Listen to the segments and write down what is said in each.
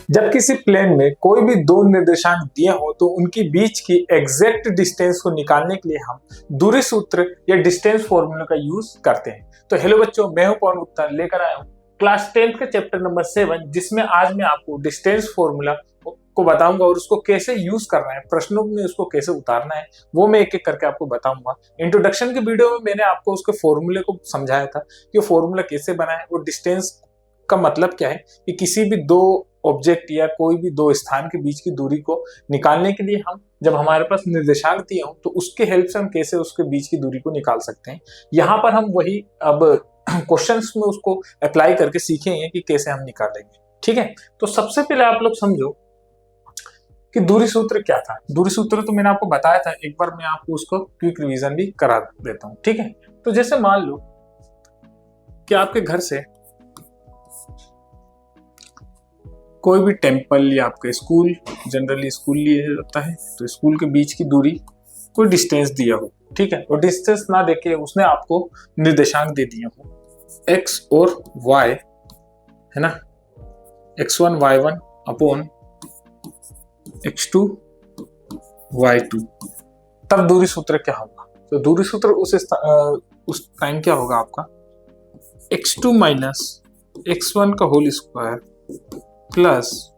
जब किसी प्लेन में कोई भी दो निर्देशांक दिए हो तो उनकी बीच की एग्जैक्ट डिस्टेंस को निकालने के लिए हम दूरी सूत्र या डिस्टेंस फॉर्मूला का यूज करते हैं। तो हेलो बच्चों, मैं हूं पवन गुप्ता, लेकर आया हूं क्लास 10 का चैप्टर नंबर 7, जिसमें आज मैं आपको डिस्टेंस फॉर्मूला को बताऊंगा और उसको कैसे यूज करना है, प्रश्नों में उसको कैसे उतारना है, वो मैं एक एक करके आपको बताऊंगा। इंट्रोडक्शन के वीडियो में मैंने आपको उसके फॉर्मूले को समझाया था कि फॉर्मूला कैसे बना है और डिस्टेंस का मतलब क्या है कि किसी भी दो ऑब्जेक्ट या कोई भी दो स्थान के बीच की दूरी को निकालने के लिए हम जब हमारे पास निर्देशांक दिए हो तो उसके हेल्प से हम कैसे उसके बीच की दूरी को निकाल सकते हैं। यहाँ पर हम वही अब क्वेश्चंस में उसको अप्लाई करके सीखेंगे कि कैसे हम निकालेंगे। ठीक है, तो सबसे पहले आप लोग समझो कि दूरी सूत्र क्या था। दूरी सूत्र तो मैंने आपको बताया था, एक बार मैं आपको उसको क्विक रिवीजन भी करा देता हूँ। ठीक है, तो जैसे मान लो कि आपके घर से कोई भी टेम्पल या आपका स्कूल, जनरली स्कूल लिया जाता है, तो स्कूल के बीच की दूरी कोई डिस्टेंस दिया हो। ठीक है, और डिस्टेंस ना देके उसने आपको निर्देशांक दे दिया हो x और y, है ना, x1 y1 upon x2 y2, तब दूरी सूत्र क्या होगा? तो दूरी सूत्र उस टाइम क्या होगा आपका x2 माइनस x1 का whole square plus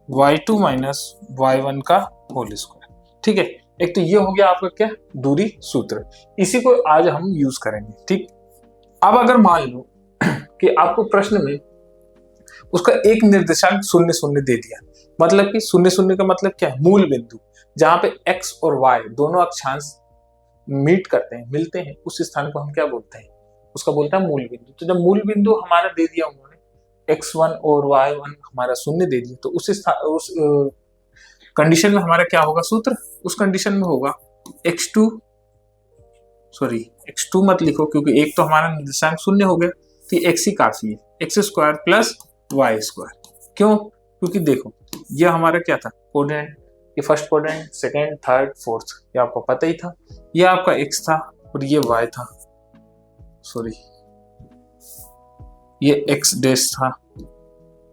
y2 minus y1 का होल स्क्वायर। ठीक है, एक तो ये हो गया आपका क्या, दूरी सूत्र। इसी को आज हम यूज करेंगे। ठीक, अब अगर मान लो कि आपको प्रश्न में उसका एक निर्देशांक 0 0 दे दिया, मतलब कि 0 0 का मतलब क्या है, मूल बिंदु जहां पे x और y दोनों अक्षांश मीट करते हैं, मिलते हैं, उस स्थान को हम क्या बोलते हैं, उसका बोलता है मूल बिंदु। तो जब मूल बिंदु हमारा दे दिया उन्होंने, x1 और y1 हमारा 0 दे दिया, तो उस कंडीशन में हमारा क्या होगा सूत्र? उस कंडीशन में होगा x2 मत लिखो क्योंकि एक तो हमारा निर्देशांक 0 हो गया, तो x ही काफी है, x square plus y square. क्यों? क्योंकि देखो ये हमारा क्या था, कोऑर्डिनेट, ये first coordinate, second, third, fourth, ये आपको पता ही था। ये आपका x था और ये y था, ये x डैश था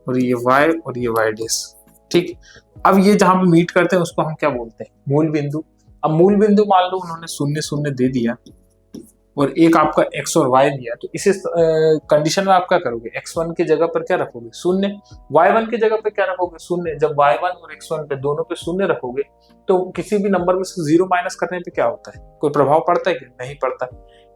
और ये y और ये y डैश। ठीक, अब ये जहां पे मीट करते हैं उसको हम क्या बोलते हैं, मूल बिंदु। अब मूल बिंदु मान लो उन्होंने 0 0 दे दिया और एक आपका x और y दिया, तो इस कंडीशन में आप क्या करोगे, x1 की जगह पर क्या रखोगे, 0, y1 की जगह पर क्या रखोगे, 0। जब y1 और x1 पे दोनों पे 0 रखोगे तो किसी भी नंबर में से 0 माइनस करने पे क्या होता है, कोई प्रभाव पड़ता है क्या? नहीं पड़ता।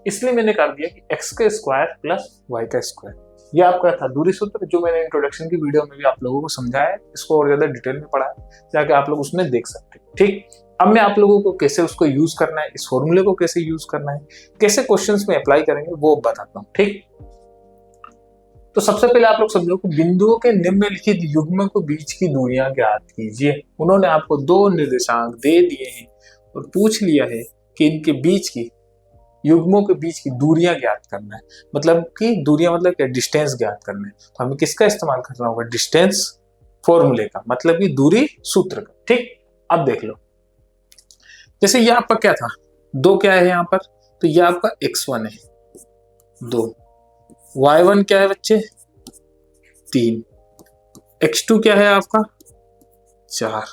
इसलिए मैंने कर दिया कि x का स्क्वायर प्लस y का स्क्वायर। ये आपका था दूरी सूत्र, जो मैंने इंट्रोडक्शन की वीडियो में भी आप लोगों को समझाया है, इसको और ज्यादा डिटेल में पढ़ा है, जाके आप लोग उसमें देख सकते हैं। ठीक, अब मैं आप लोगों को कैसे उसको यूज करना है, इस फॉर्मूले को कैसे यूज करना है, कैसे क्वेश्चंस में अप्लाई करेंगे, वो बताता हूँ। ठीक, तो सबसे पहले आप लोग समझो कि बिंदुओं के निम्नलिखित युग्मों के बीच की दूरियां ज्ञात कीजिए। उन्होंने आपको दो निर्देशांक दे दिए हैं और पूछ लिया है कि इनके बीच की युग्मों के बीच की दूरियां ज्ञात करना है, मतलब कि दूरियां मतलब क्या, डिस्टेंस ज्ञात करना है। तो हमें किसका इस्तेमाल करना होगा, डिस्टेंस फॉर्मूले का, मतलब कि दूरी सूत्र का। ठीक, अब देख लो, जैसे ये आपका क्या था, दो क्या है यहाँ पर, तो ये आपका x1 है 2, y1 क्या है बच्चे 3, x2 क्या है आपका 4,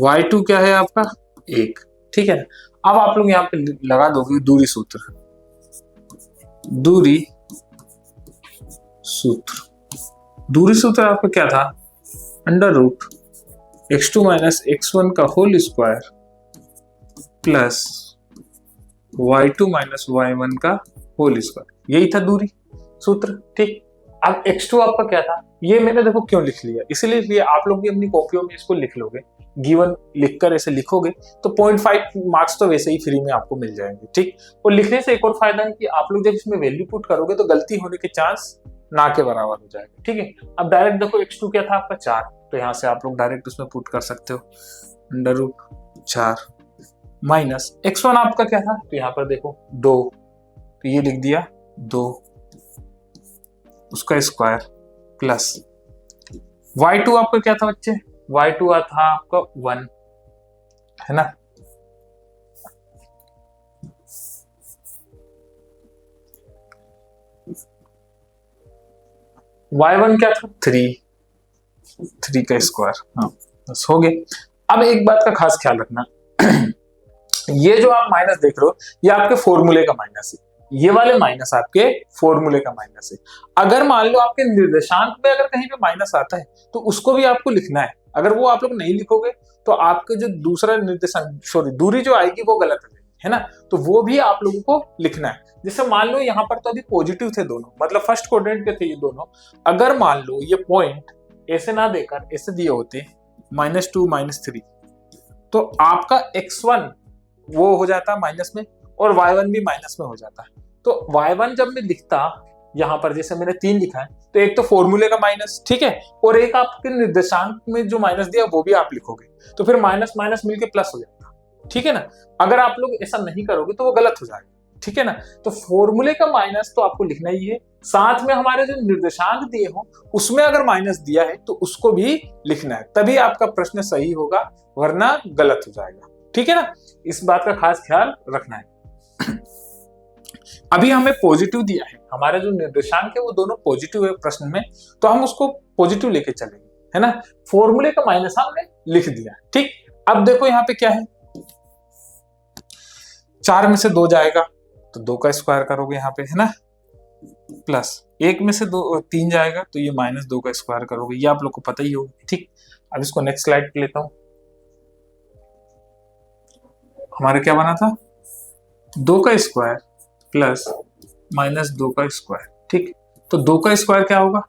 y2 क्या है आपका 1। ठीक है, अब आप लोग यहाँ पे लगा दोगे दूरी सूत्र। दूरी सूत्र आपका क्या था, under root x2 minus x1 का whole square plus y2 minus y1 का होल स्क्वायर, यही था दूरी सूत्र। ठीक, अब x2 आपका क्या था, ये मैंने देखो क्यों लिख लिया, इसलिए आप लोग भी अपनी कॉपियों में इसको लिख लोगे, गिवन लिखकर ऐसे लिखोगे तो 0.5 मार्क्स तो वैसे ही फ्री में आपको मिल जाएंगे। ठीक, और लिखने से एक और फायदा है कि आप लोग जब इसमें वैल्यू पुट करोगे तो गलती होने के चांस ना के बराबर हो जाएगा। ठीक है, अब डायरेक्ट देखो x2 क्या था आपका 4, तो यहाँ से आप लोग डायरेक्ट उसमें पुट कर सकते हो, अंडर रूट 4 माइनस x1 आपका क्या था, तो यहाँ पर देखो 2, तो ये लिख दिया 2 उसका स्क्वायर प्लस y2 आपका क्या था बच्चे, y2 था आपका 1, है ना, y1 क्या था 3, 3 का स्क्वायर। हाँ बस हो गए। अब एक बात का खास ख्याल रखना, ये जो आप माइनस देख रहे हो ये आपके फॉर्मूले का माइनस है, ये वाले माइनस आपके फॉर्मूले का माइनस है। अगर मान लो आपके निर्देशांक में अगर कहीं पे माइनस आता है तो उसको भी आपको लिखना है। अगर वो आप लोग नहीं लिखोगे तो आपके जो दूसरा निर्देशांक सॉरी दूरी जो आएगी वो गलत है ना, तो वो भी आप लोगों को लिखना है। जैसे मान लो यहाँ पर तो अभी पॉजिटिव थे दोनों, मतलब फर्स्ट क्वाड्रेंट के थे ये दोनों। अगर मान लो ये पॉइंट ऐसे ना देकर ऐसे दिए होते -2 -3, तो आपका x1 वो हो जाता माइनस में और y1 भी माइनस में हो जाता है। तो y1 जब मैं लिखता यहाँ पर, जैसे मैंने 3 लिखा है, तो एक तो फॉर्मूले का माइनस, ठीक है, और एक आपके निर्देशांक में जो माइनस दिया वो भी आप लिखोगे, तो फिर माइनस माइनस मिलके प्लस हो जाता, ठीक है ना। अगर आप लोग ऐसा नहीं करोगे तो वो गलत हो जाएगा, ठीक है ना। तो फॉर्मूले का माइनस तो आपको लिखना ही है, साथ में हमारे जो निर्देशांक दिए हो उसमें अगर माइनस दिया है तो उसको भी लिखना है, तभी आपका प्रश्न सही होगा, वरना गलत हो जाएगा, ठीक है ना। इस बात का खास ख्याल रखना है। अभी हमें पॉजिटिव दिया है, हमारे जो निर्देशांक है वो दोनों पॉजिटिव है प्रश्न में, तो हम उसको पॉजिटिव लेके चलेंगे, है ना। फॉर्मूले का माइनस हमने लिख दिया, ठीक। अब देखो यहाँ पे क्या है, 4 में से 2 जाएगा तो 2 का स्क्वायर करोगे यहाँ पे, है ना, प्लस 1 में से 3 जाएगा तो ये -2 का स्क्वायर करोगे, ये आप लोग को पता ही होगा, ठीक। अब इसको नेक्स्ट स्लाइड पे लेता हूं। हमारा क्या बना था, 2 का स्क्वायर प्लस -2 का स्क्वायर, ठीक। तो 2 का स्क्वायर क्या होगा,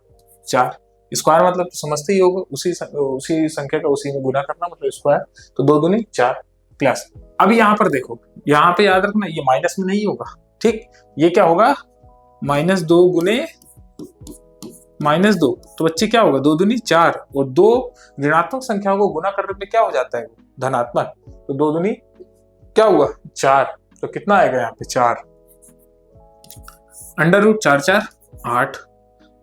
4। स्क्वायर मतलब तो समझते ही होगा, उसी संख्या का उसी में गुना करना मतलब स्क्वायर, तो 2 दूनी 4 प्लस। अब यहाँ पर देखो, यहाँ पे याद रखना ये माइनस में नहीं होगा, ठीक। ये क्या होगा, -2 गुने -2, तो बच्चे क्या होगा, 2 दूनी 4, और 2 ऋणात्मक संख्याओं को गुना करने में क्या हो जाता है, धनात्मक, तो 2 दूनी क्या हुआ 4, तो कितना आएगा यहाँ पे 4, √4 4 8।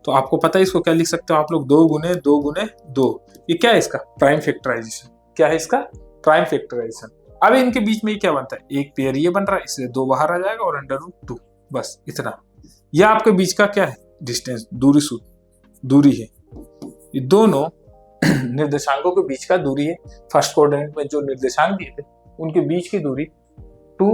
तो आपको पता है इसको क्या लिख सकते हो आप लोग, 2 गुने 2 गुने 2, ये क्या है इसका प्राइम फैक्टराइजेशन, क्या है इसका प्राइम फैक्टराइजेशन। अब इनके बीच में ये क्या बनता है, एक पेयर ये बन रहा है, इसलिए 2 बाहर आ जाएगा और √2, बस इतना। यह आपके बीच का क्या है, डिस्टेंस, दूरी है, ये दोनों निर्देशांकों के बीच का दूरी है। फर्स्ट क्वाड्रेंट में जो निर्देशांक दिए थे उनके बीच की दूरी 2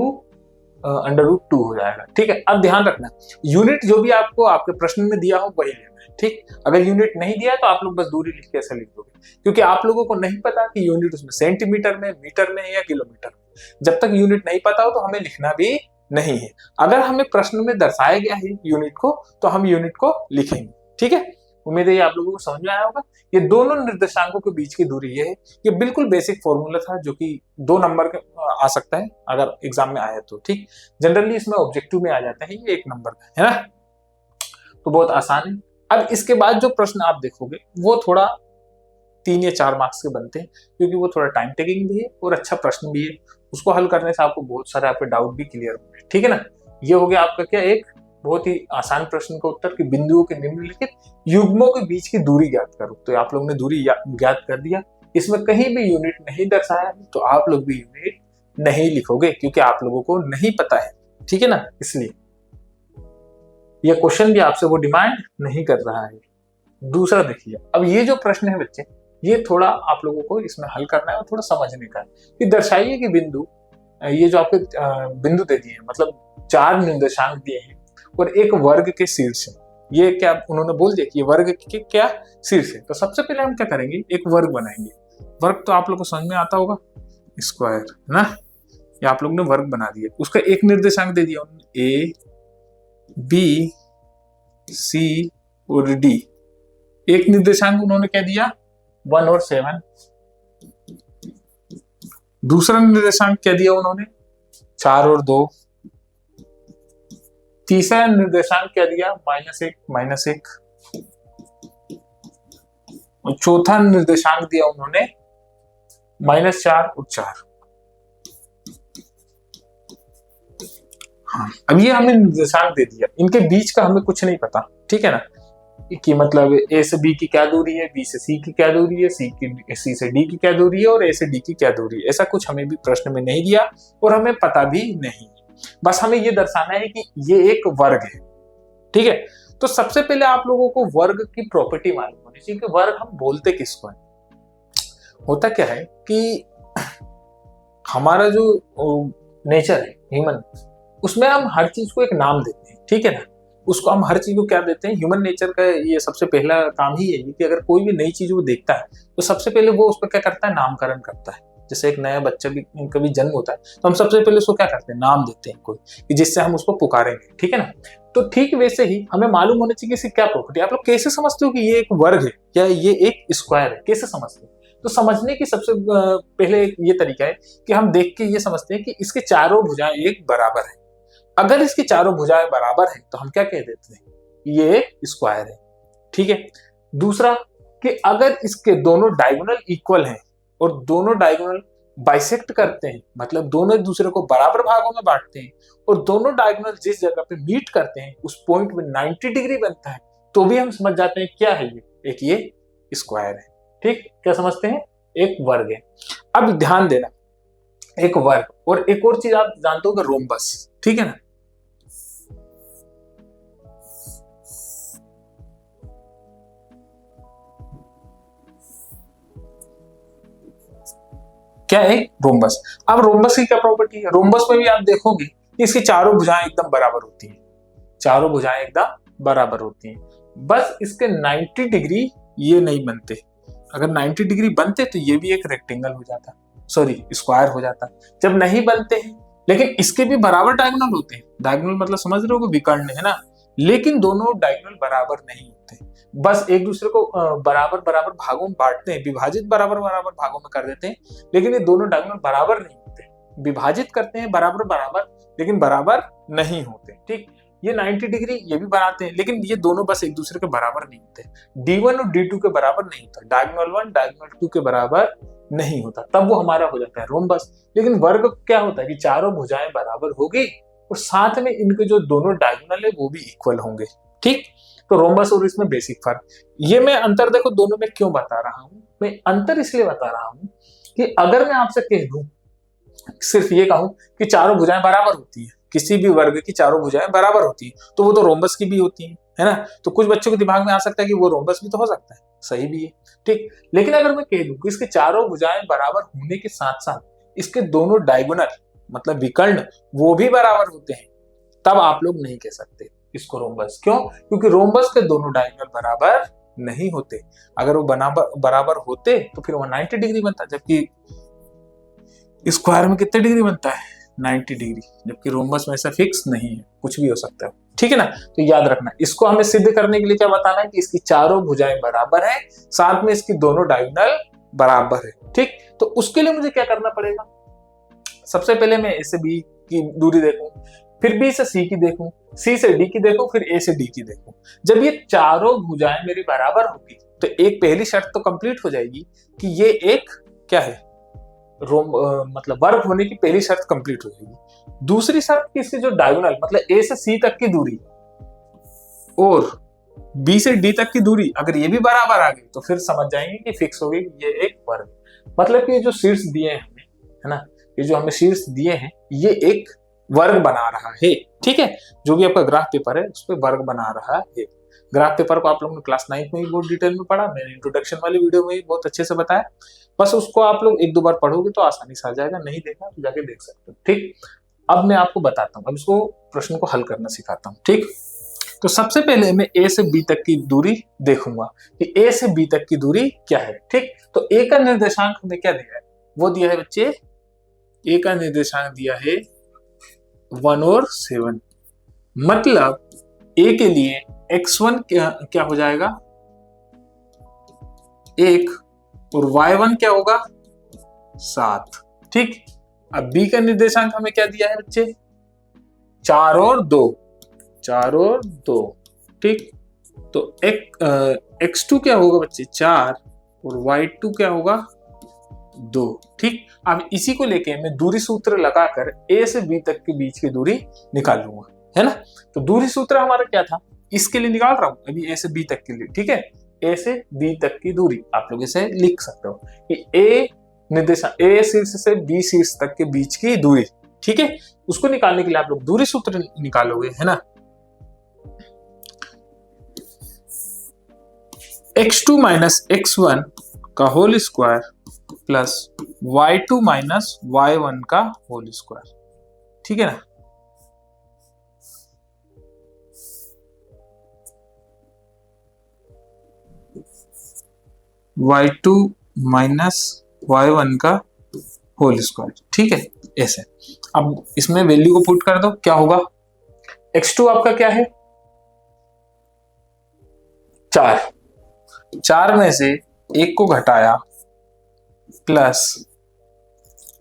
√2 हो जाएगा, ठीक है। अब ध्यान रखना, यूनिट जो भी आपको आपके प्रश्न में दिया हो वही लेना है, ठीक। अगर यूनिट नहीं दिया तो आप लोग बस दूरी लिख के ऐसा लिख दोगे, क्योंकि आप लोगों को नहीं पता कि यूनिट उसमें सेंटीमीटर में, मीटर में या किलोमीटर में। जब तक यूनिट नहीं पता हो तो हमें लिखना भी नहीं है। अगर हमें प्रश्न में दर्शाया गया है यूनिट को तो हम यूनिट को लिखेंगे, ठीक है। उम्मीद है आप लोगों को समझ में आया होगा। ये दोनों निर्देशांकों के बीच की दूरी ये है, ये बिल्कुल बेसिक फॉर्मूला था जो कि 2 नंबर का आ सकता है अगर एग्जाम में आया तो, ठीक। जनरली इसमें ऑब्जेक्टिव में आ जाता है ये 1 नंबर का, है ना, तो बहुत आसान है। अब इसके बाद जो प्रश्न आप देखोगे वो थोड़ा 3 या 4 मार्क्स के बनते हैं, क्योंकि वो थोड़ा टाइम टेकिंग भी है और अच्छा प्रश्न भी है। उसको हल करने से आपको बहुत सारे आपके डाउट भी क्लियर होंगे, ठीक है ना। ये हो गया आपका क्या, एक बहुत ही आसान प्रश्न का उत्तर कि बिंदुओं के निम्नलिखित युग्मों के बीच की दूरी ज्ञात करो। तो आप लोग ने दूरी ज्ञात कर दिया, इसमें कहीं भी यूनिट नहीं दर्शाया है तो आप लोग भी यूनिट नहीं लिखोगे, क्योंकि आप लोगों को नहीं पता है, ठीक है ना, इसलिए यह क्वेश्चन भी आपसे वो डिमांड नहीं कर रहा है। दूसरा देखिए, अब ये जो प्रश्न है बच्चे, ये थोड़ा आप लोगों को इसमें हल करना है और थोड़ा समझने का है कि दर्शाइए कि बिंदु, ये जो आपके बिंदु दे दिए, मतलब 4 निर्देशांक दिए हैं और एक वर्ग के शीर्ष है। ये क्या उन्होंने बोल दिया कि ये वर्ग के क्या शीर्ष है, तो सबसे पहले हम क्या करेंगे, एक वर्ग बनाएंगे। वर्ग तो आप लोग को समझ में आता होगा, स्क्वायर, है ना। ये आप लोग ने वर्ग बना दिया, उसका एक निर्देशांक दे दिया उन्होंने, ए बी सी और डी। एक निर्देशांक उन्होंने क्या दिया, 1 और 7। दूसरा निर्देशांक क्या दिया उन्होंने, 4 और 2। तीसरा निर्देशांक क्या दिया, -1 और चौथा निर्देशांक दिया उन्होंने -4 और 4। हाँ, अब ये हमें निर्देशांक दे दिया, इनके बीच का हमें कुछ नहीं पता, ठीक है ना, कि मतलब ए से बी की क्या दूरी है, बी से सी की क्या दूरी है, सी से डी की क्या दूरी है और ए से डी की क्या दूरी है। ऐसा कुछ हमें भी प्रश्न में नहीं दिया और हमें पता भी नहीं। बस हमें ये दर्शाना है कि ये एक वर्ग है, ठीक है। तो सबसे पहले आप लोगों को वर्ग की प्रॉपर्टी मालूम होनी चाहिए कि वर्ग हम बोलते किसको है। होता क्या है कि हमारा जो नेचर है ह्यूमन, उसमें हम हर चीज को एक नाम देते हैं, ठीक है ना। उसको हम हर चीज को क्या देते हैं, ह्यूमन नेचर का ये सबसे पहला काम ही है कि अगर कोई भी नई चीज वो देखता है तो सबसे पहले वो उसका क्या करता है, नामकरण करता है। जैसे एक नया बच्चा भी कभी जन्म होता है तो हम सबसे पहले उसको क्या करते हैं, नाम देते हैं कोई, कि जिससे हम उसको पुकारेंगे, ठीक है ना। तो ठीक वैसे ही हमें मालूम होना चाहिए कि इसकी क्या प्रॉपर्टी। आप लोग कैसे समझते हो कि ये एक वर्ग है या ये एक स्क्वायर है, कैसे समझते हो? तो समझने की सबसे पहले ये तरीका है कि हम देख के ये समझते हैं कि इसके चारों भुजाएं एक बराबर है। अगर इसकी चारों भुजाएं बराबर है तो हम क्या कह देते हैं, ये एक स्क्वायर है, ठीक है। दूसरा कि अगर इसके दोनों डायगोनल इक्वल हैं और दोनों डायगोनल बाइसेक्ट करते हैं, मतलब दोनों एक दूसरे को बराबर भागों में बांटते हैं और दोनों डायगोनल जिस जगह पे मीट करते हैं उस पॉइंट में 90 डिग्री बनता है, तो भी हम समझ जाते हैं क्या है ये, एक ये स्क्वायर है। ठीक, क्या समझते हैं, एक वर्ग है। अब ध्यान देना, एक वर्ग और एक और चीज आप जानते हो कि रोम्बस, ठीक है ना। क्या है रोम्बस। अब रोम्बस की क्या प्रॉपर्टी है, रोम्बस में भी आप देखोगे कि इसकी चारों भुजाएं एकदम बराबर होती हैं, चारों भुजाएं एकदम बराबर होती हैं, बस इसके 90 डिग्री ये नहीं बनते। अगर 90 डिग्री बनते तो ये भी एक रेक्टेंगल हो जाता, सॉरी स्क्वायर हो जाता। जब नहीं बनते हैं लेकिन इसके भी बराबर डायगोनल होते हैं, डायगोनल मतलब समझ रहे हो कि विकर्ण है ना, लेकिन दोनों डायगोनल बराबर नहीं होते, बस एक दूसरे को बराबर बराबर भागों में बांटते हैं, विभाजित बराबर बराबर भागों में कर देते हैं, लेकिन ये दोनों डायगोनल बराबर नहीं होते। विभाजित करते हैं बराबर बराबर लेकिन बराबर नहीं होते। ठीक, ये 90 डिग्री ये भी बनाते हैं, लेकिन ये दोनों बस एक दूसरे के बराबर नहीं होते। D1 और D2 के बराबर नहीं होता, डायगोनल 1 डायगोनल 2 के बराबर नहीं होता, तब वो हमारा हो जाता है रोम्बस। लेकिन वर्ग क्या होता है कि चारों भुजाएं बराबर होगी और साथ में इनके जो दोनों डायगोनल है वो भी इक्वल होंगे। ठीक, तो रोम्बस और इसमें बेसिक फर्क, ये मैं अंतर देखो दोनों में क्यों बता रहा हूं, मैं अंतर इसलिए बता रहा हूं कि अगर मैं आपसे कह दूं, सिर्फ ये कहूं कि चारों भुजाएं बराबर होती हैं, किसी भी वर्ग की चारों भुजाएं बराबर होती हैं, तो वो तो रोम्बस की भी होती हैं, है ना। तो कुछ बच्चों के दिमाग में आ सकता है कि वो रोम्बस भी तो हो सकता है, सही भी है, ठीक। लेकिन अगर मैं कह दूं कि इसके चारों भुजाएं बराबर होने के साथ साथ इसके दोनों डायगोनल मतलब विकर्ण वो भी बराबर होते हैं, तब आप लोग नहीं कह सकते इसको रोम्बस। क्यों? क्योंकि रोम्बस के दोनों डायगोनल बराबर नहीं होते। अगर वो बराबर होते तो फिर वो 90 डिग्री बनता, जबकि स्क्वायर में कितने डिग्री बनता है, 90 डिग्री, जबकि रोम्बस में ऐसा फिक्स नहीं है, कुछ भी हो सकता है, ठीक है ना। तो याद रखना, इसको हमें सिद्ध करने के लिए क्या बताना है कि इसकी चारों भुजाएं बराबर है, साथ में इसकी दोनों डायगोनल बराबर है। ठीक, तो उसके लिए मुझे क्या करना पड़ेगा, सबसे पहले मैं ए से बी की दूरी देखूं, फिर बी से सी की देखूं, सी से डी की देखूं, फिर ए से डी की देखूं। जब ये चारों भुजाएं मेरी बराबर होगी तो एक पहली शर्त तो कंप्लीट हो जाएगी कि ये एक क्या है, मतलब वर्ग होने की पहली शर्त कंप्लीट हो जाएगी। दूसरी शर्त कि इसके जो डायगोनल मतलब ए से सी तक की दूरी और बी से डी तक की दूरी अगर ये भी बराबर आ गई तो फिर समझ जाएंगे कि फिक्स हो गई ये एक वर्ग। मतलब कि ये जो शीर्ष दिए हैं हमें, है ना, ये जो हमें शीर्ष दिए हैं ये एक वर्ग बना रहा है, ठीक है। जो भी आपका ग्राफ पेपर है उस पर वर्ग बना रहा है। ग्राफ पेपर को आप लोगों ने क्लास 9 में भी बहुत डिटेल में पढ़ा, मैंने इंट्रोडक्शन वाली वीडियो में भी बहुत अच्छे से बताया, बस उसको आप लोग एक दो बार पढ़ोगे तो आसानी से आ जाएगा, नहीं देखा तो जाके देख सकते हो। ठीक, अब मैं आपको बताता हूँ, अब इसको प्रश्न को हल करना सिखाता हूँ। ठीक, तो सबसे पहले मैं ए से बी तक की दूरी देखूंगा कि ए से बी तक की दूरी क्या है। ठीक, तो ए का निर्देशांक हमें क्या दिया है, वो दिया है बच्चे, ए का निर्देशांक दिया है 1 और 7, मतलब ए के लिए x1 क्या हो जाएगा 1 और y1 क्या होगा 7। ठीक, अब b का निर्देशांक हमें क्या दिया है बच्चे, 4 और 2, 4 और 2। ठीक, तो x2 क्या होगा बच्चे 4 और y2 क्या होगा 2। ठीक, अब इसी को लेके मैं दूरी सूत्र लगाकर a से b तक के बीच की दूरी निकाल लूंगा, है ना। तो दूरी सूत्र हमारा क्या था, इसके लिए निकाल रहा हूं अभी a से b तक के लिए। ठीक है, a से b तक की दूरी आप लोग इसे लिख सकते हो कि a निर्देशांक a शीर्ष से b शीर्ष तक के बीच की दूरी, ठीक है। उसको निकालने के लिए आप लोग दूरी सूत्र निकालोगे, है ना। x2 माइनस x1 का whole square plus y2 minus y1 का होल स्क्वायर, ठीक है ना। y2 माइनस y1 का होल स्क्वायर, ठीक है, ऐसे। अब इसमें वैल्यू को पुट कर दो, क्या होगा, x2 आपका क्या है 4, 4 में से 1 को घटाया प्लस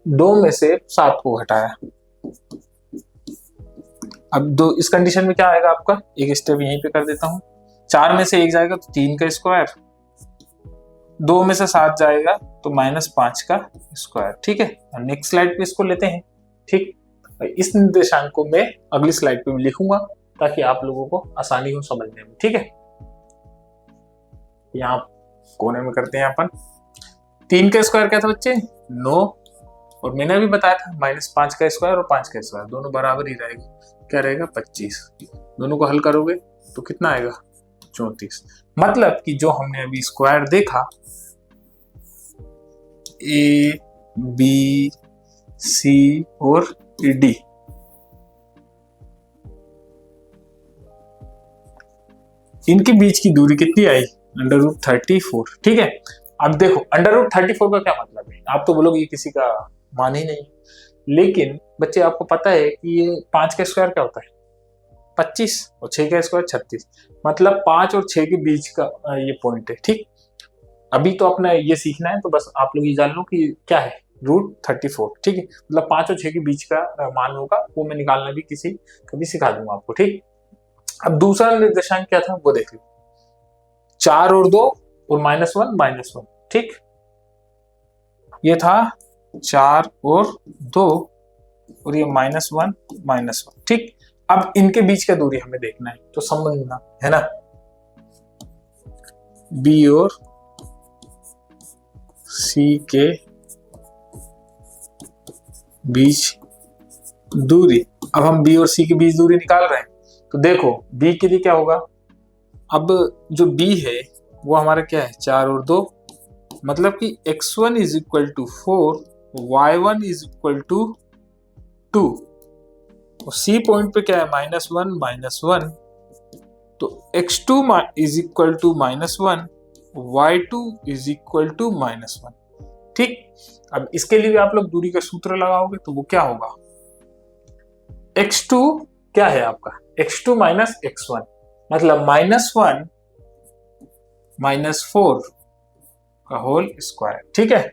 2 में से 7 को घटाया। अब दो इस कंडीशन में क्या आएगा आपका, एक स्टेप यहीं पे कर देता हूं, 4 में से 1 जाएगा तो 3 का स्क्वायर, 2 में से 7 जाएगा तो -5 का स्क्वायर, ठीक है। नेक्स्ट स्लाइड पे इसको लेते हैं, ठीक। इस निर्देशांक को मैं अगली स्लाइड पे लिखूंगा ताकि आप लोगों को आसानी हो समझने में, ठीक है। यहाँ कोने में करते हैं अपन, 3 का स्क्वायर क्या था बच्चे 9, और मैंने अभी बताया था -5 का स्क्वायर और 5 का स्क्वायर दोनों बराबर ही रहेगा, क्या रहेगा 25। दोनों को हल करोगे तो कितना आएगा 34। मतलब कि जो हमने अभी स्क्वायर देखा ए बी सी और डी, इनके बीच की दूरी कितनी आई √34, ठीक है। अब देखो √34 का क्या मतलब है, आप तो बोलोगे ये किसी का मान ही नहीं, लेकिन बच्चे आपको पता है कि ये 5 का स्क्वायर क्या होता है 25 और 6 का स्क्वायर 36, मतलब 5 और 6 के बीच का ये पॉइंट है, ठीक। अभी तो अपना ये सीखना है, तो बस आप लोग ये जान लो कि क्या है √34, ठीक है। मतलब 5 और 6 के बीच का मान होगा, वो मैं निकालना भी कभी सिखा दूंगा आपको, ठीक। अब दूसरा निर्देशांक क्या था वो देख लो, 4 और 2 और -1, ठीक। ये था 4 और 2 और ये -1, ठीक। अब इनके बीच का दूरी हमें देखना है, तो समझना है ना, बी और सी के बीच दूरी। अब हम बी और सी के बीच दूरी निकाल रहे हैं, तो देखो बी के लिए क्या होगा, अब जो बी है वो हमारा क्या है 4 और 2, मतलब कि x1 = 4, y1 = 2, और सी पॉइंट पे क्या है -1, तो x2 = -1, y2 = -1, ठीक। अब इसके लिए भी आप लोग दूरी का सूत्र लगाओगे तो वो क्या होगा, x2 क्या है आपका x2 - x1, मतलब -1 -4 का होल स्क्वायर, ठीक है।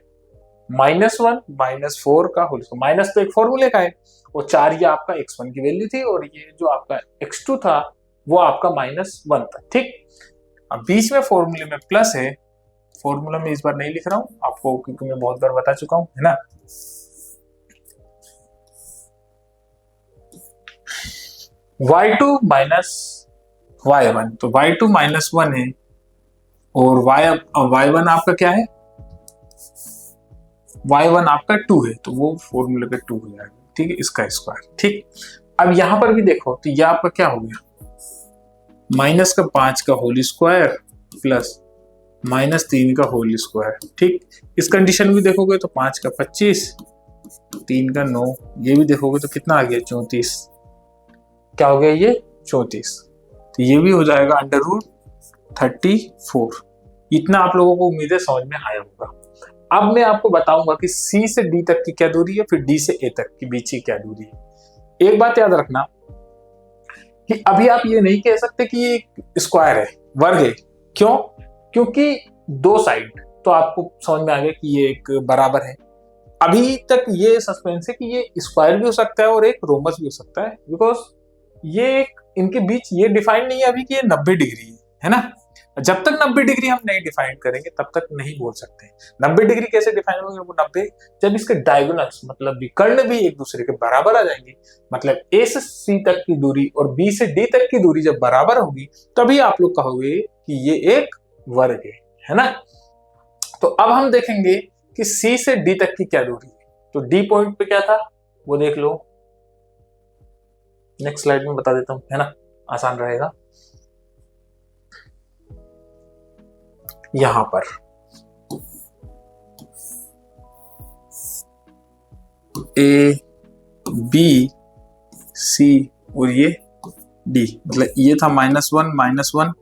-1 -4 का होल स्क्वायर, माइनस तो एक फॉर्मूले का है, और 4 ये आपका x1 की वैल्यू थी, और ये जो आपका x2 था वो आपका -1 था, ठीक। अब बीच में फॉर्मूले में प्लस है, फॉर्मूला में इस बार नहीं लिख रहा हूं आपको क्योंकि मैं बहुत बार बता चुका हूं, है ना। y2 - y1, तो y2 -1 है, और y1 आपका क्या है y1 आपका 2 है, तो वो फॉर्मूले पे 2 हो जाएगा, ठीक है, इसका स्क्वायर, ठीक। अब यहां पर भी देखो तो ये आपका क्या हो गया -5 का होल स्क्वायर प्लस -3 का होल स्क्वायर, ठीक। इस कंडीशन में देखोगे तो 5 का 25, 3 का 9, ये भी देखोगे तो कितना आ गया 34, क्या हो गया ये 34, तो ये भी हो जाएगा √34। इतना आप लोगों को उम्मीद है समझ में आया होगा। अब मैं आपको बताऊंगा कि सी से डी तक की क्या दूरी है, फिर डी से ए तक की बीच की क्या दूरी है। एक बात याद रखना कि अभी आप ये नहीं कह सकते कि ये स्क्वायर है, वर्ग है, क्यों, क्योंकि 2 साइड तो आपको समझ में आ गया कि ये एक बराबर है। अभी तक ये सस्पेंस है कि ये स्क्वायर भी हो सकता है और एक रोमस भी हो सकता है, बिकॉज ये एक इनके बीच ये डिफाइन नहीं है अभी कि ये 90 डिग्री है ना। जब तक 90 डिग्री हम नहीं डिफाइन करेंगे तब तक नहीं बोल सकते। 90 डिग्री कैसे डिफाइन होंगे वो 90, जब इसके डायगोनल्स मतलब विकर्ण भी एक दूसरे के बराबर आ जाएंगे, मतलब ए से सी तक की दूरी और बी से डी तक की दूरी जब बराबर होगी तभी आप लोग कहोगे कि ये एक वर्ग है ना। तो अब हम देखेंगे कि सी से डी तक की क्या दूरी है, तो डी पॉइंट पे क्या था वो देख लो, नेक्स्ट स्लाइड में बता देता हूं, है ना, आसान रहेगा। यहां पर ए बी सी और ये डी, मतलब ये था -1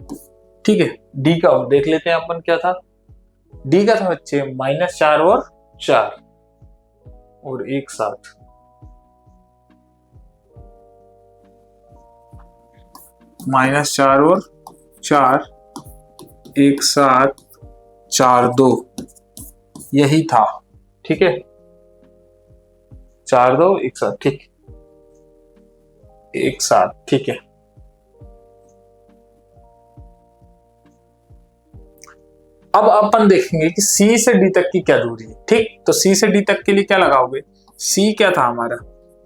ठीक है। डी का देख लेते हैं अपन क्या था। डी का था बच्चे -4 और 4 और एक साथ, -4 और 4 एक साथ 4 2 यही था, ठीक है। 4 2 एक साथ, ठीक, एक साथ, ठीक है। अब अपन देखेंगे कि सी से डी तक की क्या दूरी है, ठीक। तो सी से डी तक के लिए क्या लगाओगे, सी क्या था हमारा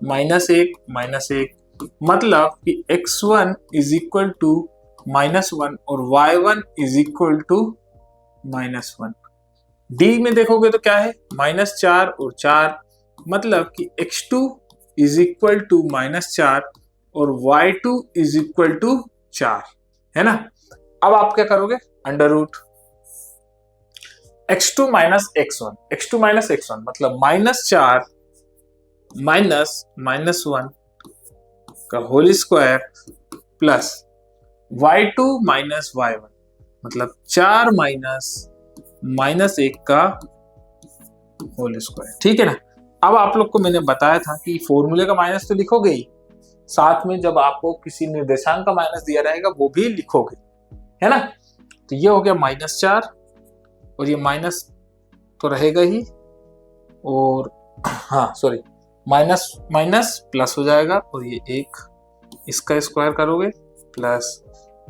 -1 मतलब कि x1 इज इक्वल टू -1 और y1 is equal to -1। D में देखोगे तो क्या है -4 और 4, मतलब कि x2 इज इक्वल टू -4 और y2 इज इक्वल टू 4, है ना। अब आप क्या करोगे, अंडर रूट x2 x1 मतलब -4 -1 का whole square plus y2 y1 मतलब 4 -1 का होल स्क्वायर, ठीक है ना। अब आप लोग को मैंने बताया था कि फॉर्मूले का माइनस तो लिखोगे ही, साथ में जब आपको किसी निर्देशांक का माइनस दिया रहेगा वो भी लिखोगे, है ना। तो ये हो गया -4 और ये माइनस तो रहेगा ही, और हाँ सॉरी माइनस प्लस हो जाएगा और ये एक इसका स्क्वायर करोगे प्लस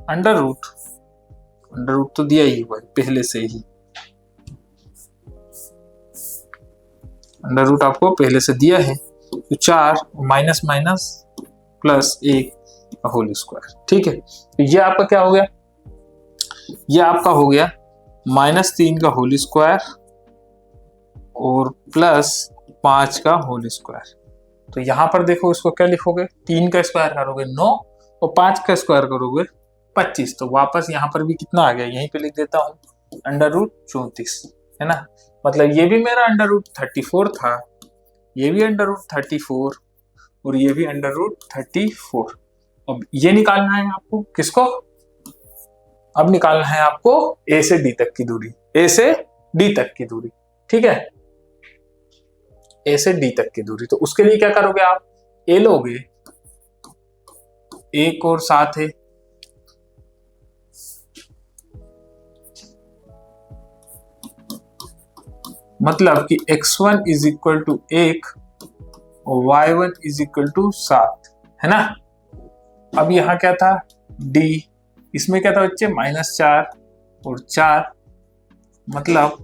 अंडर रूट तो दिया ही हुआ है पहले से ही, अंडर रूट आपको पहले से दिया है। तो 4 माइनस प्लस 1 का होल स्क्वायर, ठीक है। तो ये आपका क्या हो गया, ये आपका हो गया -3 का होल स्क्वायर और प्लस 5 का होल स्क्वायर। तो यहां पर देखो इसको क्या लिखोगे, 3 का स्क्वायर करोगे 9 और 5 का स्क्वायर करोगे 25। तो वापस यहाँ पर भी कितना आ गया, यहीं पे लिख देता हूँ अंडर रूट 34, है ना। मतलब ये भी मेरा अंडर रूट 34 था, ये भी अंडर रूट 34 और ये भी अंडर रूट 34। अब ये निकालना है आपको, किसको, अब निकालना है आपको ए से डी तक की दूरी, ए से डी तक की दूरी, ठीक है, ए से डी तक की दूरी। तो उसके लिए क्या करोगे आप, ए लोगे, 1 और 7 है, मतलब कि x1 इज इक्वल टू 1 और y1 इज इक्वल टू 7, है ना। अब यहां क्या था d, इसमें क्या था बच्चे -4 और 4, मतलब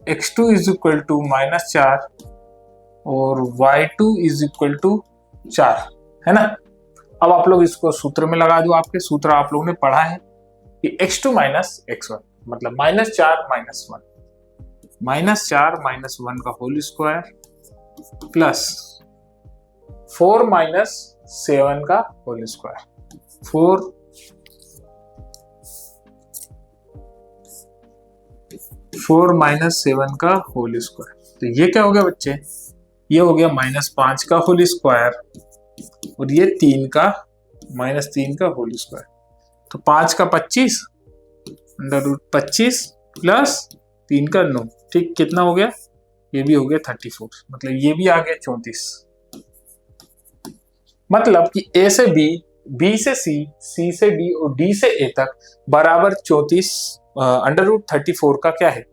x2 इज इक्वल टू -4 और y2 इज इक्वल टू 4, है ना। अब आप लोग इसको सूत्र में लगा दो, आपके सूत्र आप लोगों ने पढ़ा है कि x2 x1 मतलब -4 -1 का होल स्क्वायर प्लस 4 -7 का होल स्क्वायर, 4 -7 का होल स्क्वायर। तो ये क्या हो गया बच्चे, ये हो गया -5 का होल स्क्वायर और ये 3 का होल स्क्वायर। तो 5 का 25 अंडर रूट 25 प्लस 3 का 9, ठीक, कितना हो गया, ये भी हो गया 34, मतलब ये भी आ गया 34। मतलब कि ए से बी, बी से सी, सी से डी और डी से ए तक बराबर 34 अंडर रूट 34 का क्या है,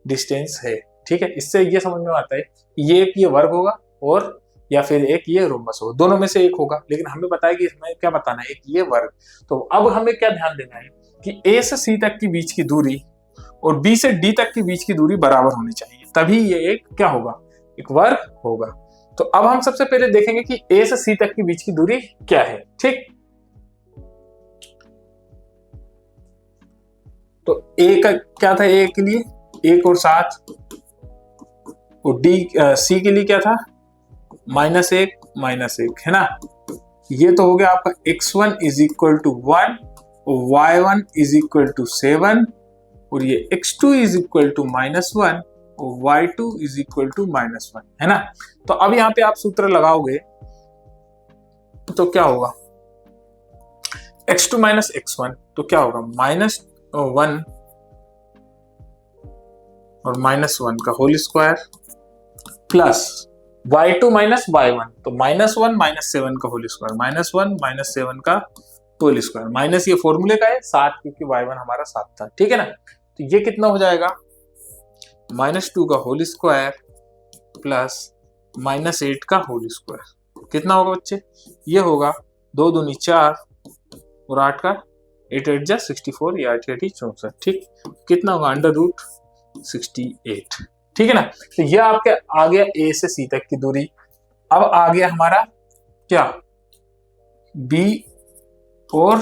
डिस्टेंस है, ठीक है। इससे ये समझ में आता है कि ये एक ये वर्ग होगा और या फिर एक ये रोमबस होगा, दोनों में से एक होगा, लेकिन हमें बताया कि इसमें क्या बताना है, एक ये वर्ग। तो अब हमें क्या ध्यान देना है कि ए से सी तक की बीच की दूरी और बी से डी तक की बीच की दूरी बराबर होनी चाहिए, तभी ये एक क्या होगा, एक वर्ग होगा। तो अब हम सबसे पहले देखेंगे कि ए से सी तक की बीच की दूरी क्या है, ठीक। तो ए का क्या था, ए के लिए 1 और 7 और डी सी के लिए क्या था -1 है ना। ये तो हो गया आपका x1 इज इक्वल टू 1 और y1 इज इक्वल टू 7 और ये x2 इज इक्वल टू -1 और y2 इज इक्वल टू -1, है ना। तो अब यहाँ पे आप सूत्र लगाओगे तो क्या होगा, x2 माइनस x1 तो क्या होगा, -1 और -1 का whole square plus y2 minus y1 तो -1 -7 का होल स्क्वायर, -1 -7 का होल स्क्वायर, माइनस ये फॉर्मूले का है 7 क्योंकि y1 हमारा 7 था, ठीक है ना। तो ये कितना हो जाएगा, -2 का होल स्क्वायर प्लस -8 का होल स्क्वायर, कितना होगा बच्चे, ये होगा 2 दूनी 4 और 8 का 8 8 जा 64, ये 8 8 64, ठीक, कितना होगा √68, ठीक है ना। तो ये आपके आ गया ए से सी तक की दूरी। अब आ गया हमारा क्या, बी, और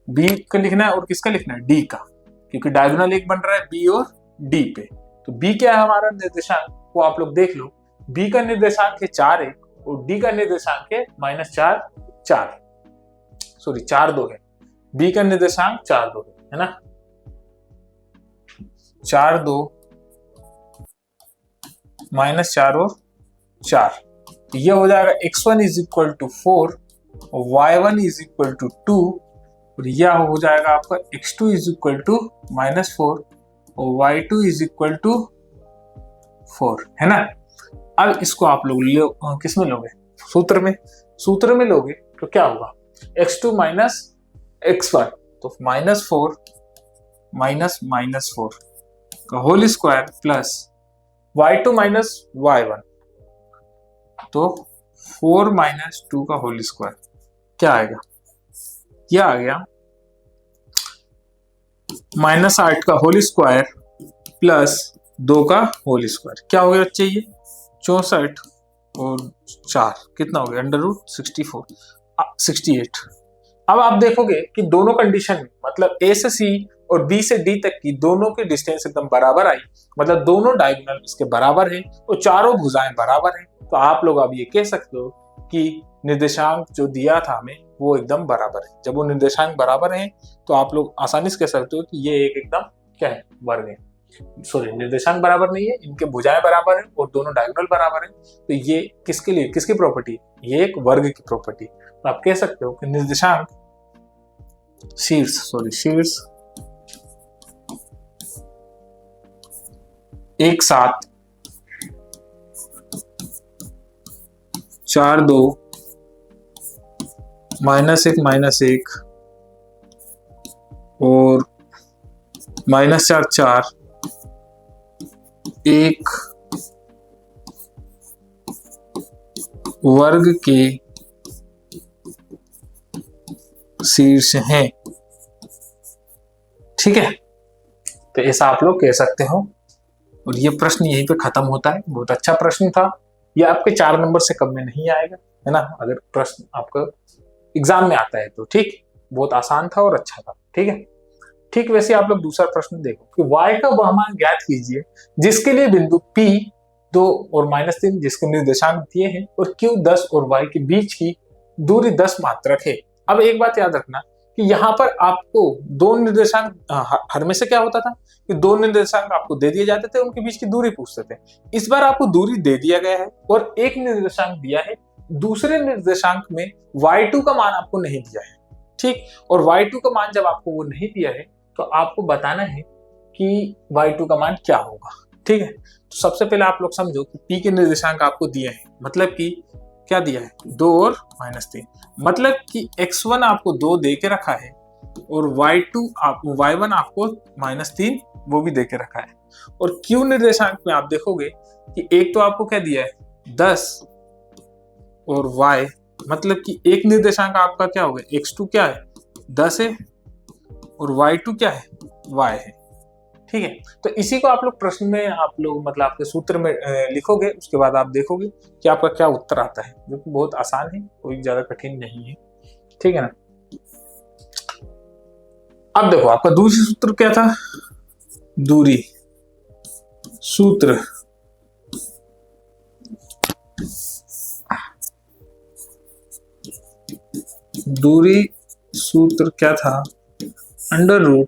बी का लिखना है और किसका लिखना है, डी का, क्योंकि डायगोनल एक बन रहा है बी और डी पे। तो बी क्या है हमारा निर्देशांक, वो आप लोग देख लो, बी का निर्देशांक है 4 है और डी का निर्देशांक है -4 सॉरी 4 2 है, बी का निर्देशांक 4 2 है ना, 4 2 -4 और 4, तो ये हो जाएगा x1 इज इक्वल टू 4 और y1 इज इक्वल टू 2 और यह हो जाएगा आपका x2 इज इक्वल टू -4 और y2 इज इक्वल टू 4, है ना। अब इसको आप लोग किस में लोगे, सूत्र में लोगे तो क्या होगा, x2 माइनस x1 तो -4 -4 का whole square plus y2 minus y1 तो 4 -2 का होल स्क्वायर, क्या आएगा, यह आ गया -8 का होल स्क्वायर प्लस 2 का होल स्क्वायर, क्या हो गया बच्चे, ये 64 और 4 कितना हो गया √68। अब आप देखोगे कि दोनों कंडीशन में, मतलब ए से सी और बी से डी तक की दोनों की डिस्टेंस एकदम बराबर आई, मतलब दोनों डायगोनल इसके बराबर है और चारों भुजाएं बराबर हैं, तो आप लोग अब ये कह सकते हो कि निर्देशांक जो दिया था हमें वो एकदम बराबर है। जब वो निर्देशांक बराबर हैं तो आप लोग आसानी से कह सकते हो कि ये एक एकदम क्या है, वर्ग है, सॉरी निर्देशांक बराबर नहीं है, इनके भुजाएं बराबर है और दोनों डायगोनल बराबर है, तो ये किसके लिए, किसकी प्रॉपर्टी, ये एक वर्ग की प्रॉपर्टी। तो आप कह सकते हो कि निर्देशांक शीर्ष एक साथ 4 2 -1 -1 और -4 4 एक वर्ग के शीर्ष हैं, ठीक है। तो ऐसा आप लोग कह सकते हो और ये प्रश्न यहीं पे खत्म होता है। बहुत अच्छा प्रश्न था, ये आपके 4 नंबर से कम में नहीं आएगा, है ना, अगर प्रश्न आपका एग्जाम में आता है तो, ठीक, बहुत आसान था और अच्छा था, ठीक है। ठीक वैसे आप लोग दूसरा प्रश्न देखो कि y का वह मान ज्ञात कीजिए जिसके लिए बिंदु P 2 और -3 जिसके निर्देशांक दिए हैं और Q 10 और y के बीच की दूरी 10 मात्रक है। अब एक बात याद रखना कि यहाँ पर आपको दो निर्देशांक, हर में से क्या होता था कि 2 निर्देशांक आपको दे दिए जाते थे, उनके बीच की दूरी पूछते थे। इस बार आपको दूरी दे दिया गया है और एक निर्देशांक दिया है, दूसरे निर्देशांक में y2 का मान आपको नहीं दिया है, ठीक, और y2 का मान जब आपको वो नहीं दिया है तो आपको बताना है कि y2 का मान क्या होगा, ठीक है। तो सबसे पहले आप लोग समझो कि p के निर्देशांक आपको दिए हैं, मतलब कि क्या दिया है, 2 और -3, मतलब कि x1 आपको 2 दे के रखा है और y1 आपको -3 वो भी दे के रखा है। और q निर्देशांक में आप देखोगे कि एक तो आपको क्या दिया है 10 और y, मतलब कि एक निर्देशांक आपका क्या हो गया, x2 क्या है 10 है और y2 क्या है, y है, ठीक है। तो इसी को आप लोग प्रश्न में आप लोग मतलब आपके सूत्र में लिखोगे, उसके बाद आप देखोगे कि आपका क्या उत्तर आता है, जो कि बहुत आसान है, कोई ज्यादा कठिन नहीं है, ठीक है ना। अब देखो आपका दूसरी सूत्र क्या था, दूरी सूत्र क्या था, √2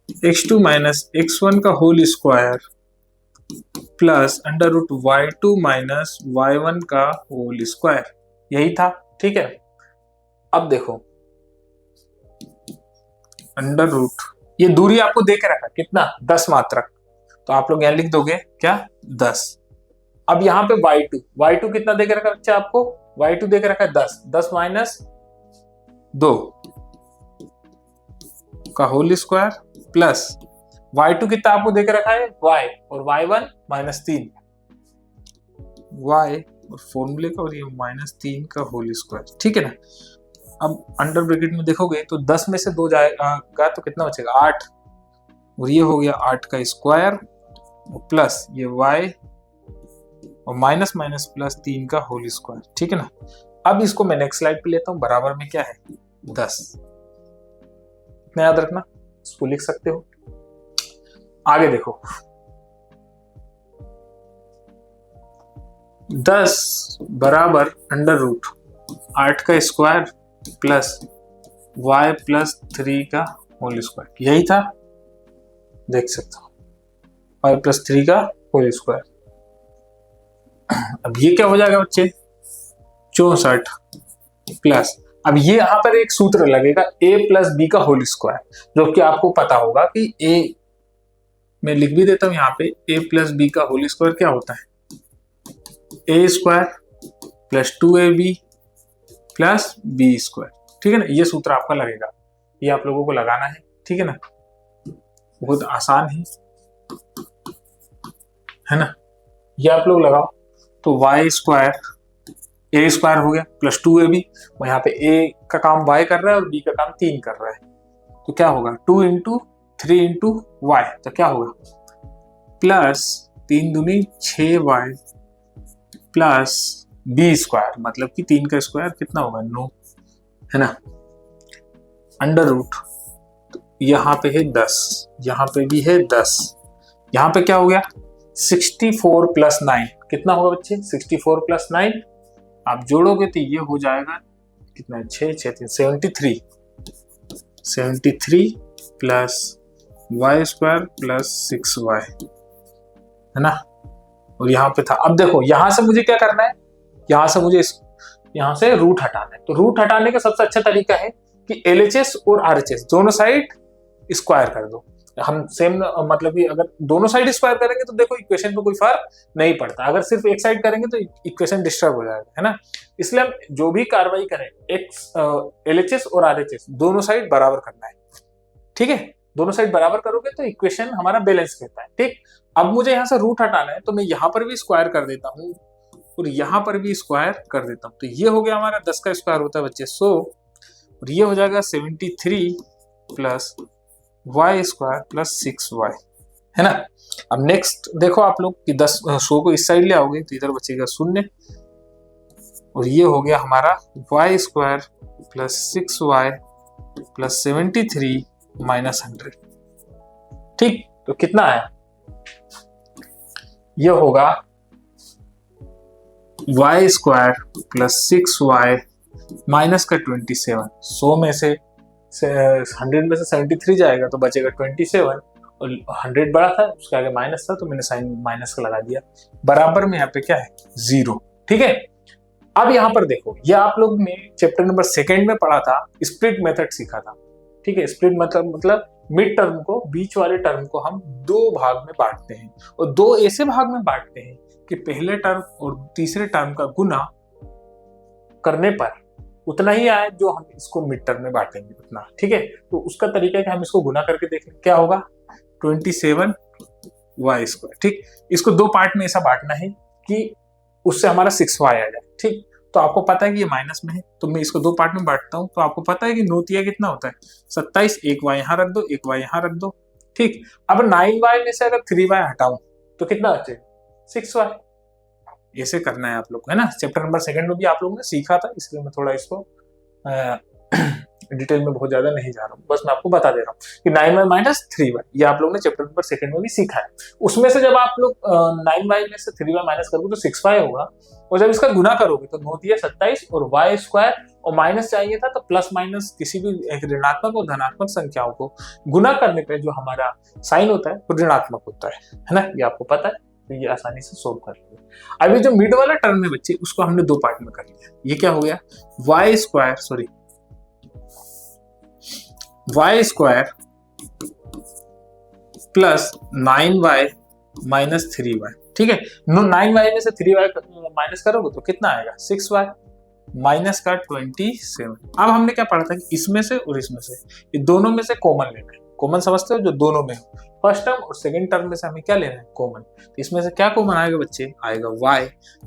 x2 माइनस x1 का whole square plus under root y2 minus y1 का होल स्क्वायर, यही था। ठीक है, अब देखो अंडर रूट, ये दूरी आपको दे के रखा कितना 10 मात्रक, तो आप लोग यहां लिख दोगे क्या 10। अब यहाँ पे y2 कितना दे के रखा बच्चा आपको, y2 दे के रखा 10 माइनस 2 का होल स्क्वायर प्लस y2 कितना आपको दे के रखा है y, और y1 माइनस 3 y और फॉर्मूले का और ये -3 का होल स्क्वायर। ठीक है ना, अब अंडर ब्रैकेट में देखोगे तो 10 में से 2 जाएगा तो कितना बचेगा 8, और ये हो गया 8 का स्क्वायर प्लस ये y और माइनस माइनस प्लस 3 का होल स्क्वायर। ठीक है ना, अब इसको मैं नेक्स्ट स्लाइड पे लेता हूं, बराबर में क्या है 10, इतना याद रखना, इसको लिख सकते हो। आगे देखो 10 बराबर अंडर रूट 8 का स्क्वायर प्लस y प्लस 3 का होल स्क्वायर, यही था, देख सकते हो y प्लस 3 का होल स्क्वायर। अब ये क्या हो जाएगा बच्चे 64 प्लस, अब ये यहां पर एक सूत्र लगेगा a प्लस बी का होल स्क्वायर, जो कि आपको पता होगा कि a, मैं लिख भी देता हूं यहाँ पे, a प्लस बी का होल स्क्वायर क्या होता है a square plus 2ab plus B square. ठीक है ना, ये सूत्र आपका लगेगा, ये आप लोगों को लगाना है। ठीक है ना, बहुत आसान है ना, ये आप लोग लगाओ तो y स्क्वायर a स्क्वायर हो गया प्लस 2ab, और यहाँ पे a का काम y कर रहा है और b का काम 3 कर रहा है, तो क्या होगा 2 इंटू 3 इंटू y, तो क्या होगा प्लस 3 दूनी 6y प्लस b स्क्वायर, मतलब कि 3 का स्क्वायर कितना होगा 9, है ना, अंडर रूट यहाँ पे है 10, यहाँ पे भी है 10, यहाँ पे क्या हो गया 64 प्लस 9, कितना होगा बच्चे 64 प्लस 9, आप जोड़ोगे तो ये हो जाएगा कितना 73 plus y square plus 6y, है ना, और यहाँ पे था। अब देखो यहाँ से मुझे क्या करना है, यहाँ से मुझे यहाँ से रूट हटाना है, तो रूट हटाने का सबसे अच्छा तरीका है कि LHS और RHS दोनों साइड स्क्वायर कर दो। हम सेम मतलब कि अगर दोनों साइड स्क्वायर करेंगे तो देखो इक्वेशन पे कोई फर्क नहीं पड़ता, अगर सिर्फ एक साइड करेंगे तो इक्वेशन डिस्टर्ब हो जाएगा, है ना। इसलिए हम जो भी कार्रवाई करें LHS और RHS दोनों साइड बराबर करना है। ठीक है, दोनों साइड बराबर करोगे तो इक्वेशन हमारा बैलेंस रहता है। ठीक, अब मुझे यहाँ से रूट हटाना है, तो मैं यहाँ पर भी स्क्वायर कर देता हूँ और यहाँ पर भी स्क्वायर कर देता हूँ, तो ये हो गया हमारा 10 का स्क्वायर होता है बच्चे 100, और ये हो जाएगा 73 plus y square plus 6y, है ना। अब नेक्स्ट देखो आप लोग कि 100 को इस साइड ले आओगे तो इधर बचेगा 0, और ये हो गया हमारा y square plus 6y plus 73 minus 100। ठीक, तो कितना है ये होगा y square plus 6y minus का 27, 100 में से 100 में से 73 जाएगा तो बचेगा 27, और 100 बड़ा था उसके आगे माइनस था तो मैंने साइन माइनस का लगा दिया, बराबर में यहाँ पे क्या है 0। ठीक है, अब यहाँ पर देखो ये आप लोग ने चैप्टर नंबर 2 में पढ़ा था, स्प्लिट मेथड सीखा था। ठीक है, स्प्लिट मतलब मिड टर्म को, बीच वाले टर्म को हम 2 भाग में बांटते हैं, और 2 ऐसे भाग में बांटते हैं कि पहले टर्म और तीसरे टर्म का गुना करने पर उतना ही आए जो हम इसको मिड टर्म में बांटेंगे उतना। ठीक है, तो उसका तरीका है कि हम इसको गुना करके देख लें, क्या होगा 27 y स्क्वायर। ठीक, इसको 2 पार्ट में ऐसा बांटना है कि उससे हमारा 6y आ जाए। ठीक, तो आपको पता है कि ये माइनस में है, तो मैं इसको 2 पार्ट में बांटता हूं, तो आपको पता है कि 9 तिया कितना होता है 27, एक y यहाँ रख दो, एक y यहाँ रख दो। ठीक, अब 9y में से अगर 3y हटाऊं तो कितना बचेगा 6y, ऐसे करना है आप लोग को, है ना। चैप्टर नंबर 2 में भी आप लोगों ने सीखा था, इसलिए मैं थोड़ा इसको डिटेल में बहुत ज्यादा नहीं जा रहा हूँ, बस मैं आपको बता दे रहा हूँ कि 9y माइनस 3y, ये आप लोगों ने चैप्टर नंबर 2 में भी सीखा है। उसमें से जब आप लोग 9y में से 3y माइनस करोगे तो 6y होगा, और जब इसका गुना करोगे तो 9 दिया 27 और y स्क्वायर, और माइनस चाहिए था तो प्लस माइनस किसी भी ऋणात्मक और धनात्मक संख्याओं को गुना करने पे जो हमारा साइन होता है वो ऋणात्मक होता है ना, ये आपको पता है, तो ये आसानी से सोल्व कर लेंगे। अभी जो मिड वाला टर्म है बच्चे, उसको हमने दो पार्ट में कर लिया। ये क्या हो गया, y square plus 9y minus 3y, ठीक है। 9y में से 3y माइनस करोगे तो कितना आएगा, 6y माइनस का 27। अब हमने क्या पढ़ा था कि इसमें से और इसमें से, ये दोनों में से कॉमन लेना है। कॉमन समझते हो, जो दोनों में हो, फर्स्ट टर्म और सेकंड टर्म में से हमें क्या लेना है, कॉमन। तो इसमें से क्या कॉमन आएगा बच्चे, आएगा y,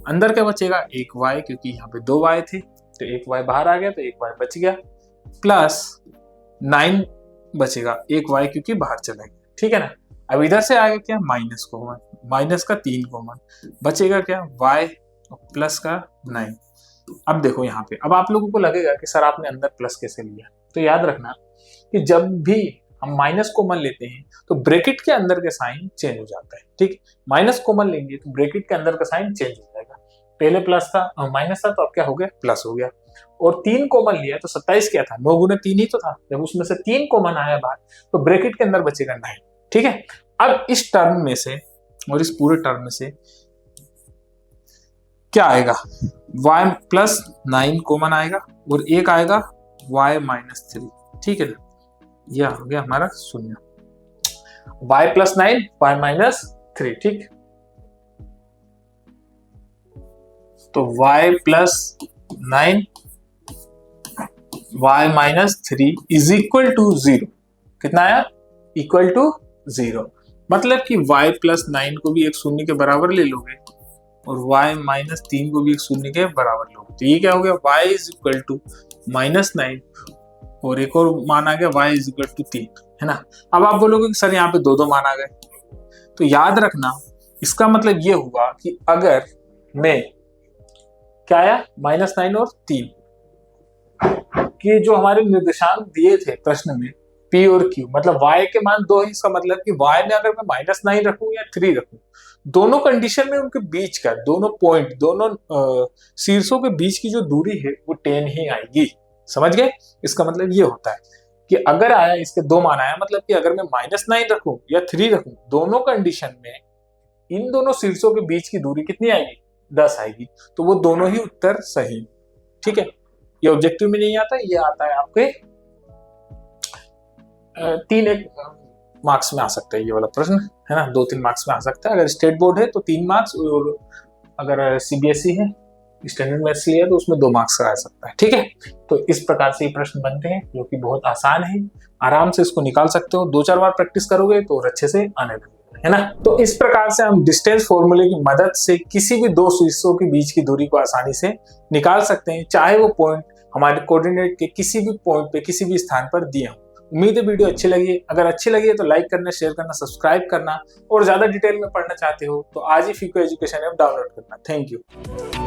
अंदर क्या बचेगा, एक y, क्योंकि यहाँ पे 2 y थे तो एक y बाहर आ गया तो एक y बच गया, प्लस 9 बचेगा, एक y क्योंकि बाहर चला गया, ठीक है ना। अब इधर से आएगा क्या, माइनस कॉमन, माइनस का 3 कॉमन, बचेगा क्या, y प्लस का 9। अब देखो यहाँ पे, अब आप लोगों को लगेगा कि सर आपने अंदर प्लस कैसे लिया, तो याद रखना कि जब भी हम माइनस कॉमन लेते हैं तो ब्रैकेट के अंदर का साइन चेंज हो जाता है, ठीक। माइनस कॉमन लेंगे तो ब्रैकेट के अंदर का साइन चेंज हो जाएगा, पहले प्लस था माइनस था तो अब क्या हो गया, प्लस हो गया। और 3 कॉमन लिया तो 27 क्या था, 9 गुना 3 ही तो था, जब उसमें से 3 कॉमन आया बाहर तो ब्रैकेट के अंदर बचेगा 9, ठीक है। अब इस टर्म में से और इस पूरे टर्म में से क्या आएगा, y प्लस 9 कॉमन आएगा और एक आएगा y माइनस 3, ठीक है ना, यह हो गया हमारा शून्य, y प्लस 9 y माइनस 3, ठीक। तो y plus 9 y minus 3 is equal to 0, कितना आया, इक्वल टू 0, मतलब कि y प्लस 9 को भी एक शून्य के बराबर ले लोगे और y माइनस 3 को भी एक शून्य के बराबर लोगे, तो ये क्या हो गया, y is equal to minus 9 और एक और मान आ गया y इज इक्वल टू 3, है ना। अब आप बोलोगे कि सर यहाँ पे दो मान आ गए, तो याद रखना इसका मतलब ये हुआ कि अगर मैं क्या आया, माइनस 9 और 3 कि जो हमारे निर्देशांक दिए थे प्रश्न में P और Q, मतलब y के मान 2 है, इसका मतलब कि y में अगर मैं माइनस 9 रखूं या 3 रखूं, दोनों कंडीशन में उनके बीच का, दोनों पॉइंट, दोनों शीर्षों के बीच की जो दूरी है वो 10 ही आएगी, समझ गए। इसका मतलब ये होता है कि अगर आया, इसके 2 मान आया, मतलब कि अगर मैं माइनस 9 रखूं या 3 रखूं, दोनों कंडीशन में इन दोनों शीर्षों के बीच की दूरी कितनी आएगी, 10 आएगी, तो वो दोनों ही उत्तर सही, ठीक है। ये ऑब्जेक्टिव में नहीं आता, ये आता है आपके 3 मार्क्स में आ सकता है, ये वाला प्रश्न, है ना, 2-3 मार्क्स में आ सकता है। अगर स्टेट बोर्ड है तो 3 मार्क्स, और अगर सीबीएसई है, स्टैंडर्ड मैथ्स लिया तो उसमें 2 मार्क्स का आ सकता है, ठीक है। तो इस प्रकार से ये प्रश्न बनते हैं जो कि बहुत आसान है, आराम से इसको निकाल सकते हो, 2-4 बार प्रैक्टिस करोगे तो और अच्छे से आने लगेगा, है ना। तो इस प्रकार से हम डिस्टेंस फॉर्मूले की मदद से किसी भी दो शीर्षों के बीच की दूरी को आसानी से निकाल सकते हैं, चाहे वो पॉइंट हमारे कोऑर्डिनेट के किसी भी पॉइंट पे, किसी भी स्थान पर दिए हों। उम्मीद है वीडियो अच्छी लगी, अगर अच्छी लगी है तो लाइक करना, शेयर करना, सब्सक्राइब करना, और ज्यादा डिटेल में पढ़ना चाहते हो तो आज ही फीको एजुकेशन ऐप डाउनलोड करना। Thank you.